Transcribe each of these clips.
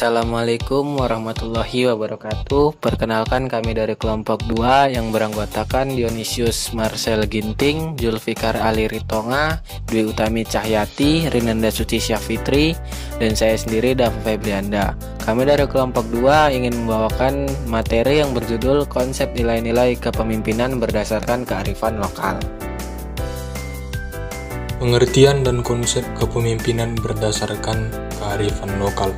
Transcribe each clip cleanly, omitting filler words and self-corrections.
Assalamualaikum warahmatullahi wabarakatuh. Perkenalkan, kami dari kelompok 2 yang beranggotakan Dionysius Marcel Ginting, Zulfikar Ali Ritonga, Dwi Utami Cahyati, Rinanda Suci Syafitri, dan saya sendiri Dava Febrianda. Kami dari kelompok 2 ingin membawakan materi yang berjudul Konsep Nilai-Nilai Kepemimpinan Berdasarkan Kearifan Lokal. Pengertian dan konsep kepemimpinan berdasarkan kearifan lokal.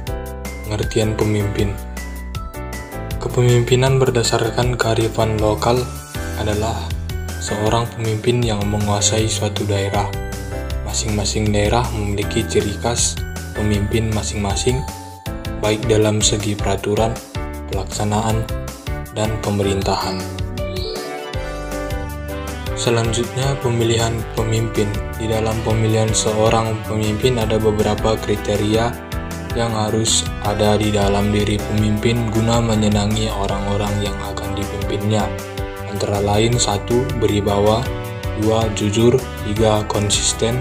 Pengertian pemimpin. Kepemimpinan berdasarkan kearifan lokal adalah seorang pemimpin yang menguasai suatu daerah. Masing-masing daerah memiliki ciri khas pemimpin masing-masing, baik dalam segi peraturan, pelaksanaan, dan pemerintahan. Selanjutnya, pemilihan pemimpin. Di dalam pemilihan seorang pemimpin ada beberapa kriteria yang harus ada di dalam diri pemimpin guna menyenangi orang-orang yang akan dipimpinnya. Antara lain 1. Beribawa, 2. Jujur, 3. Konsisten,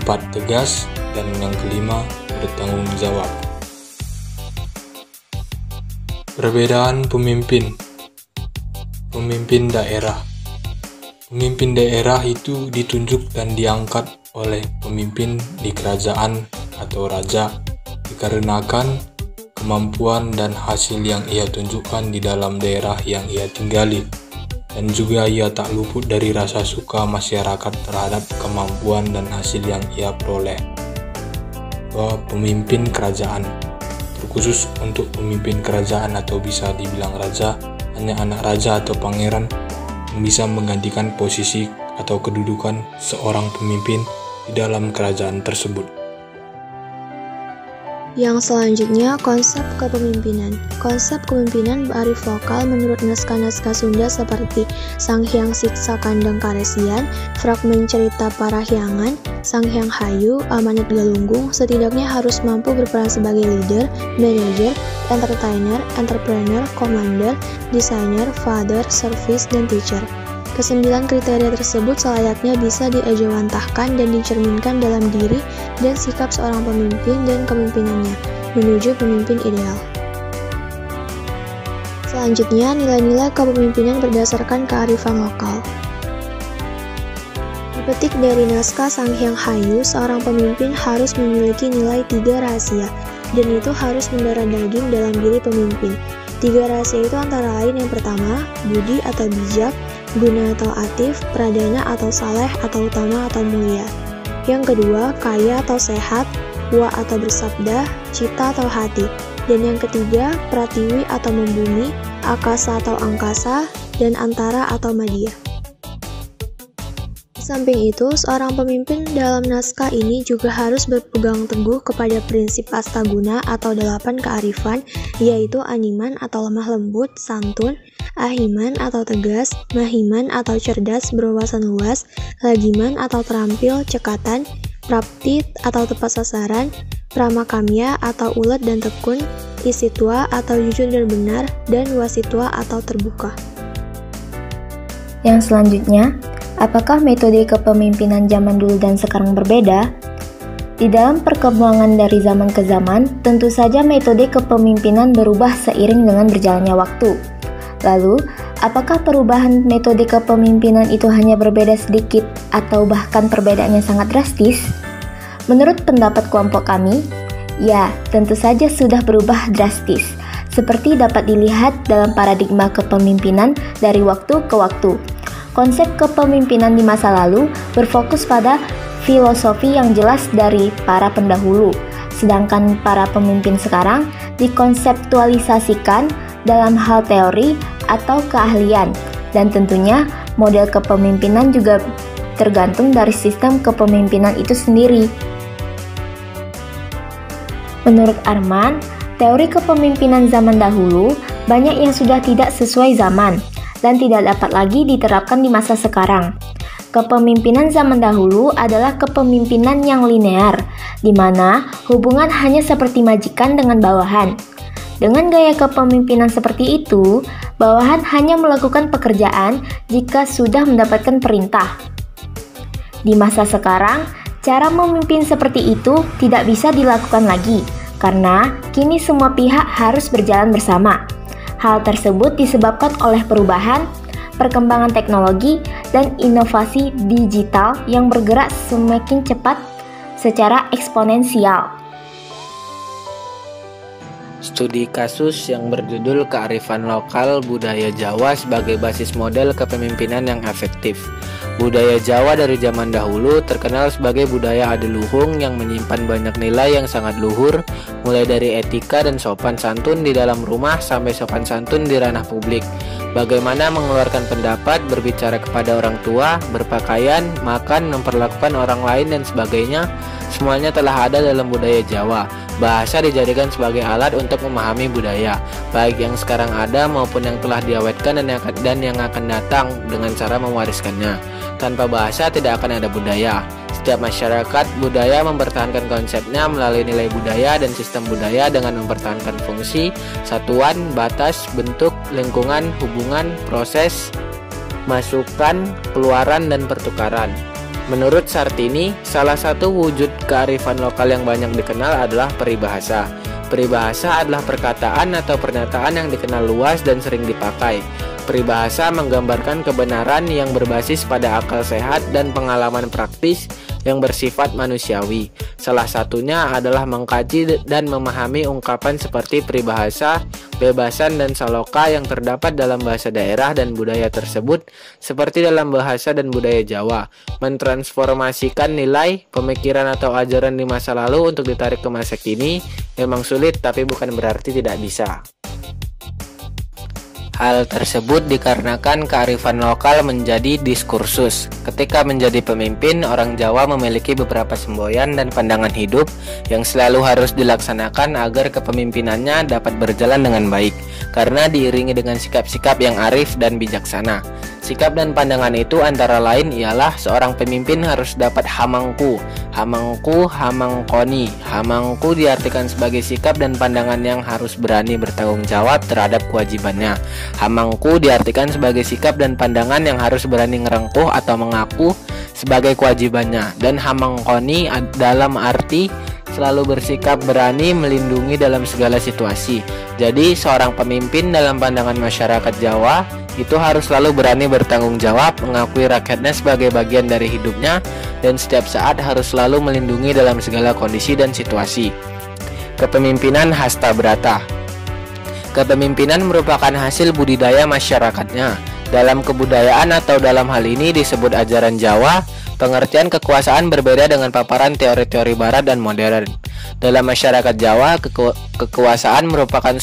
4. Tegas, dan yang kelima, bertanggung jawab. Perbedaan pemimpin. Pemimpin daerah. Pemimpin daerah itu ditunjuk dan diangkat oleh pemimpin di kerajaan atau raja dikarenakan kemampuan dan hasil yang ia tunjukkan di dalam daerah yang ia tinggali, dan juga ia tak luput dari rasa suka masyarakat terhadap kemampuan dan hasil yang ia peroleh. Pemimpin kerajaan. Terkhusus untuk pemimpin kerajaan atau bisa dibilang raja, hanya anak raja atau pangeran yang bisa menggantikan posisi atau kedudukan seorang pemimpin di dalam kerajaan tersebut. Yang selanjutnya, konsep kepemimpinan. Konsep kepemimpinan berarif lokal menurut naskah-naskah Sunda seperti Sang Hyang Siksa Kandang Karesian, fragmen cerita Parahyangan, Sang Hyang Hayu, Amanat Galunggung, setidaknya harus mampu berperan sebagai leader, manager, entertainer, entrepreneur, commander, designer, father, service, dan teacher. Kesembilan kriteria tersebut selayaknya bisa diejawantahkan dan dicerminkan dalam diri dan sikap seorang pemimpin dan kepemimpinannya menuju pemimpin ideal. Selanjutnya, nilai-nilai kepemimpinan berdasarkan kearifan lokal. Dipetik dari naskah Sang Hyang Hayu, seorang pemimpin harus memiliki nilai 3 rahasia, dan itu harus mendarah daging dalam diri pemimpin. 3 rahasia itu antara lain: yang pertama, budi atau bijak, guna atau atif, pradana atau saleh atau utama atau mulia. Yang kedua, kaya atau sehat, wa atau bersabda, cita atau hati. Dan yang ketiga, pratiwi atau membumi, akasa atau angkasa, dan antara atau madya. Di samping itu, seorang pemimpin dalam naskah ini juga harus berpegang teguh kepada prinsip astaguna atau 8 kearifan, yaitu animan atau lemah lembut, santun, ahiman atau tegas, mahiman atau cerdas berwawasan luas, lagiman atau terampil, cekatan, praptit atau tepat sasaran, pramakamya atau ulet dan tekun, isitwa atau jujur dan benar, dan wasitwa atau terbuka. Yang selanjutnya, apakah metode kepemimpinan zaman dulu dan sekarang berbeda? Di dalam perkembangan dari zaman ke zaman, tentu saja metode kepemimpinan berubah seiring dengan berjalannya waktu. Lalu, apakah perubahan metode kepemimpinan itu hanya berbeda sedikit atau bahkan perbedaannya sangat drastis? Menurut pendapat kelompok kami, ya, tentu saja sudah berubah drastis, seperti dapat dilihat dalam paradigma kepemimpinan dari waktu ke waktu. Konsep kepemimpinan di masa lalu berfokus pada filosofi yang jelas dari para pendahulu, sedangkan para pemimpin sekarang dikonseptualisasikan dalam hal teori atau keahlian, dan tentunya model kepemimpinan juga tergantung dari sistem kepemimpinan itu sendiri. Menurut Arman, teori kepemimpinan zaman dahulu banyak yang sudah tidak sesuai zaman dan tidak dapat lagi diterapkan di masa sekarang. Kepemimpinan zaman dahulu adalah kepemimpinan yang linear, di mana hubungan hanya seperti majikan dengan bawahan. Dengan gaya kepemimpinan seperti itu, bawahan hanya melakukan pekerjaan jika sudah mendapatkan perintah. Di masa sekarang, cara memimpin seperti itu tidak bisa dilakukan lagi, karena kini semua pihak harus berjalan bersama. Hal tersebut disebabkan oleh perubahan, perkembangan teknologi, dan inovasi digital yang bergerak semakin cepat secara eksponensial. Studi kasus yang berjudul Kearifan Lokal Budaya Jawa sebagai basis model kepemimpinan yang efektif. Budaya Jawa dari zaman dahulu terkenal sebagai budaya adiluhung yang menyimpan banyak nilai yang sangat luhur, mulai dari etika dan sopan santun di dalam rumah sampai sopan santun di ranah publik. Bagaimana mengeluarkan pendapat, berbicara kepada orang tua, berpakaian, makan, memperlakukan orang lain dan sebagainya, semuanya telah ada dalam budaya Jawa. Bahasa dijadikan sebagai alat untuk memahami budaya, baik yang sekarang ada maupun yang telah diawetkan dan yang akan datang dengan cara mewariskannya. Tanpa bahasa tidak akan ada budaya. Setiap masyarakat budaya mempertahankan konsepnya melalui nilai budaya dan sistem budaya dengan mempertahankan fungsi, satuan, batas, bentuk, lingkungan, hubungan, proses, masukan, keluaran, dan pertukaran. Menurut Sartini, salah satu wujud kearifan lokal yang banyak dikenal adalah peribahasa. Peribahasa adalah perkataan atau pernyataan yang dikenal luas dan sering dipakai. Peribahasa menggambarkan kebenaran yang berbasis pada akal sehat dan pengalaman praktis yang bersifat manusiawi. Salah satunya adalah mengkaji dan memahami ungkapan seperti peribahasa, bebasan, dan saloka yang terdapat dalam bahasa daerah dan budaya tersebut, seperti dalam bahasa dan budaya Jawa. Mentransformasikan nilai, pemikiran atau ajaran di masa lalu untuk ditarik ke masa kini memang sulit, tapi bukan berarti tidak bisa. Hal tersebut dikarenakan kearifan lokal menjadi diskursus. Ketika menjadi pemimpin, orang Jawa memiliki beberapa semboyan dan pandangan hidup yang selalu harus dilaksanakan agar kepemimpinannya dapat berjalan dengan baik, karena diiringi dengan sikap-sikap yang arif dan bijaksana. Sikap dan pandangan itu antara lain ialah seorang pemimpin harus dapat hamangku, hamangkoni. Hamangku diartikan sebagai sikap dan pandangan yang harus berani bertanggung jawab terhadap kewajibannya. Hamangku diartikan sebagai sikap dan pandangan yang harus berani ngerengkuh atau mengaku sebagai kewajibannya. Dan hamangkoni dalam arti selalu bersikap berani melindungi dalam segala situasi. Jadi seorang pemimpin dalam pandangan masyarakat Jawa itu harus selalu berani bertanggung jawab, mengakui rakyatnya sebagai bagian dari hidupnya, dan setiap saat harus selalu melindungi dalam segala kondisi dan situasi. Kepemimpinan Hasta Brata. Kepemimpinan merupakan hasil budidaya masyarakatnya. Dalam kebudayaan atau dalam hal ini disebut ajaran Jawa, pengertian kekuasaan berbeda dengan paparan teori-teori barat dan modern. Dalam masyarakat Jawa, kekuasaan merupakan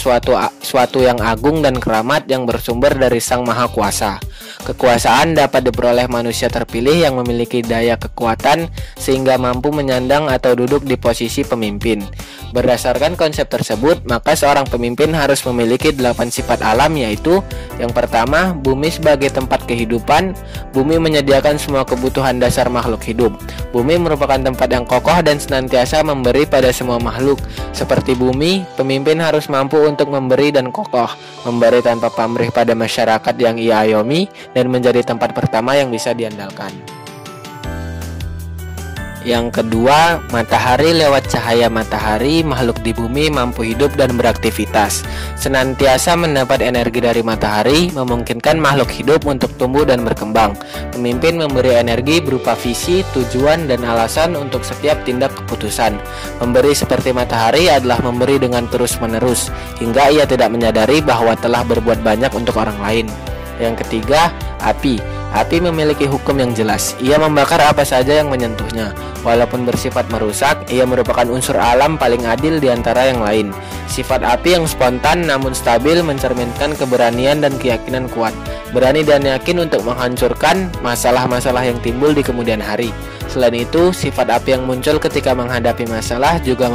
suatu yang agung dan keramat yang bersumber dari Sang Maha Kuasa. Kekuasaan dapat diperoleh manusia terpilih yang memiliki daya kekuatan sehingga mampu menyandang atau duduk di posisi pemimpin. Berdasarkan konsep tersebut, maka seorang pemimpin harus memiliki 8 sifat alam, yaitu yang pertama, bumi sebagai tempat kehidupan. Bumi menyediakan semua kebutuhan dasar makhluk hidup. Bumi merupakan tempat yang kokoh dan senantiasa memberi pada semua makhluk. Seperti bumi, pemimpin harus mampu untuk memberi dan kokoh, memberi tanpa pamrih pada masyarakat yang ia ayomi, dan menjadi tempat pertama yang bisa diandalkan. Yang kedua, matahari. Lewat cahaya matahari, makhluk di bumi mampu hidup dan beraktivitas. Senantiasa mendapat energi dari matahari, memungkinkan makhluk hidup untuk tumbuh dan berkembang. Pemimpin memberi energi berupa visi, tujuan, dan alasan untuk setiap tindak keputusan. Memberi seperti matahari adalah memberi dengan terus-menerus, hingga ia tidak menyadari bahwa telah berbuat banyak untuk orang lain. Yang ketiga, api. Api memiliki hukum yang jelas. Ia membakar apa saja yang menyentuhnya. Walaupun bersifat merusak, ia merupakan unsur alam paling adil di antara yang lain. Sifat api yang spontan namun stabil mencerminkan keberanian dan keyakinan kuat. Berani dan yakin untuk menghancurkan masalah-masalah yang timbul di kemudian hari. Selain itu, sifat api yang muncul ketika menghadapi masalah juga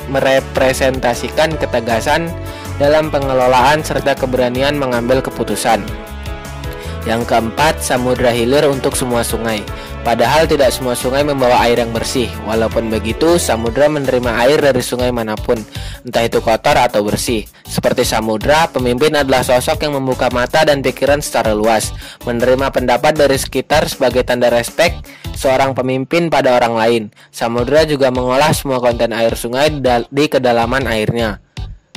merepresentasikan ketegasan dalam pengelolaan serta keberanian mengambil keputusan. Yang keempat, samudra hilir untuk semua sungai. Padahal tidak semua sungai membawa air yang bersih. Walaupun begitu, samudra menerima air dari sungai manapun, entah itu kotor atau bersih. Seperti samudra, pemimpin adalah sosok yang membuka mata dan pikiran secara luas, menerima pendapat dari sekitar sebagai tanda respek seorang pemimpin pada orang lain. Samudra juga mengolah semua konten air sungai di kedalaman airnya.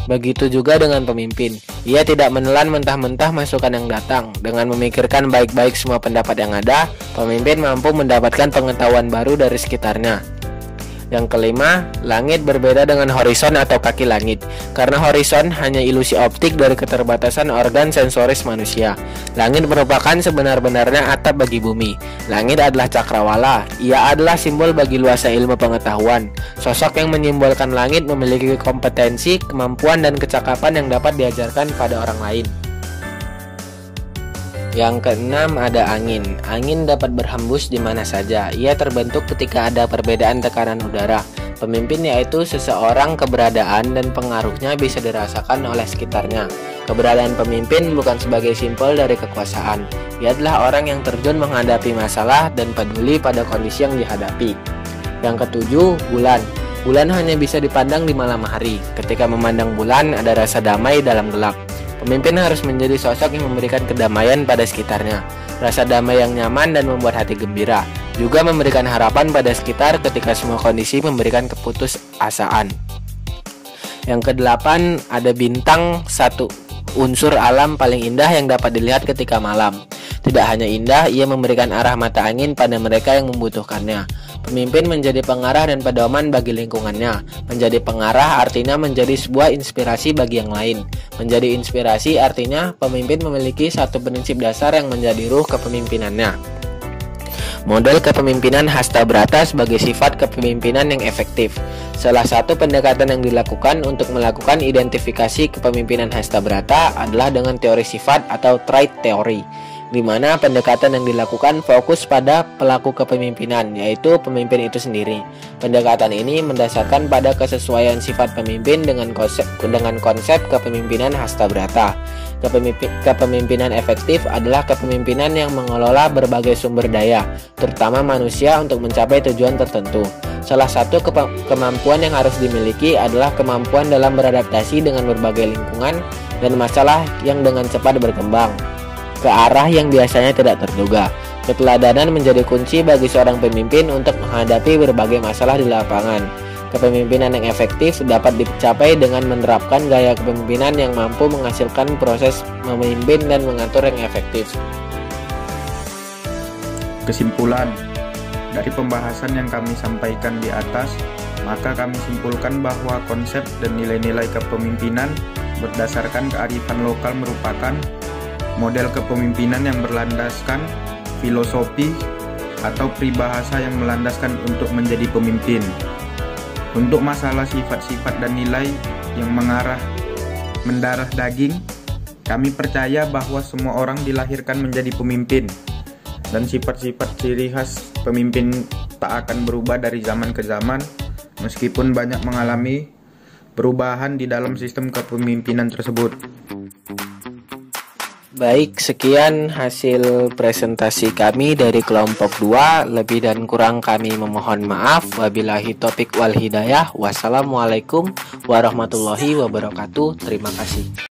Begitu juga dengan pemimpin. Ia tidak menelan mentah-mentah masukan yang datang. Dengan memikirkan baik-baik semua pendapat yang ada, pemimpin mampu mendapatkan pengetahuan baru dari sekitarnya. Yang kelima, langit berbeda dengan horizon atau kaki langit. Karena horizon hanya ilusi optik dari keterbatasan organ sensoris manusia. Langit merupakan sebenar-benarnya atap bagi bumi. Langit adalah cakrawala. Ia adalah simbol bagi luasnya ilmu pengetahuan. Sosok yang menyimbolkan langit memiliki kompetensi, kemampuan, dan kecakapan yang dapat diajarkan pada orang lain. Yang keenam, ada angin. Angin dapat berhembus di mana saja. Ia terbentuk ketika ada perbedaan tekanan udara. Pemimpin yaitu seseorang, keberadaan dan pengaruhnya bisa dirasakan oleh sekitarnya. Keberadaan pemimpin bukan sebagai simbol dari kekuasaan. Ia adalah orang yang terjun menghadapi masalah dan peduli pada kondisi yang dihadapi. Yang ketujuh, bulan. Bulan hanya bisa dipandang di malam hari. Ketika memandang bulan, ada rasa damai dalam gelap. Pemimpin harus menjadi sosok yang memberikan kedamaian pada sekitarnya. Rasa damai yang nyaman dan membuat hati gembira. Juga memberikan harapan pada sekitar ketika semua kondisi memberikan keputusasaan. Yang kedelapan, ada bintang, satu unsur alam paling indah yang dapat dilihat ketika malam. Tidak hanya indah, ia memberikan arah mata angin pada mereka yang membutuhkannya. Pemimpin menjadi pengarah dan pedoman bagi lingkungannya. Menjadi pengarah artinya menjadi sebuah inspirasi bagi yang lain. Menjadi inspirasi artinya pemimpin memiliki satu prinsip dasar yang menjadi ruh kepemimpinannya. Model kepemimpinan Hastabrata sebagai sifat kepemimpinan yang efektif. Salah satu pendekatan yang dilakukan untuk melakukan identifikasi kepemimpinan Hastabrata adalah dengan teori sifat atau trait teori, di mana pendekatan yang dilakukan fokus pada pelaku kepemimpinan, yaitu pemimpin itu sendiri. Pendekatan ini mendasarkan pada kesesuaian sifat pemimpin dengan konsep kepemimpinan Hastabrata. Kepemimpinan efektif adalah kepemimpinan yang mengelola berbagai sumber daya, terutama manusia, untuk mencapai tujuan tertentu. Salah satu kemampuan yang harus dimiliki adalah kemampuan dalam beradaptasi dengan berbagai lingkungan dan masalah yang dengan cepat berkembang ke arah yang biasanya tidak terduga. Keteladanan menjadi kunci bagi seorang pemimpin untuk menghadapi berbagai masalah di lapangan. Kepemimpinan yang efektif dapat dicapai dengan menerapkan gaya kepemimpinan yang mampu menghasilkan proses memimpin dan mengatur yang efektif. Kesimpulan dari pembahasan yang kami sampaikan di atas, maka kami simpulkan bahwa konsep dan nilai-nilai kepemimpinan berdasarkan kearifan lokal merupakan model kepemimpinan yang berlandaskan filosofi atau peribahasa yang melandaskan untuk menjadi pemimpin. Untuk masalah sifat-sifat dan nilai yang mendarah daging, kami percaya bahwa semua orang dilahirkan menjadi pemimpin, dan sifat-sifat ciri khas pemimpin tak akan berubah dari zaman ke zaman, meskipun banyak mengalami perubahan di dalam sistem kepemimpinan tersebut. Baik, sekian hasil presentasi kami dari kelompok 2. Lebih dan kurang kami memohon maaf. Wabillahi taufiq wal hidayah. Wassalamualaikum warahmatullahi wabarakatuh. Terima kasih.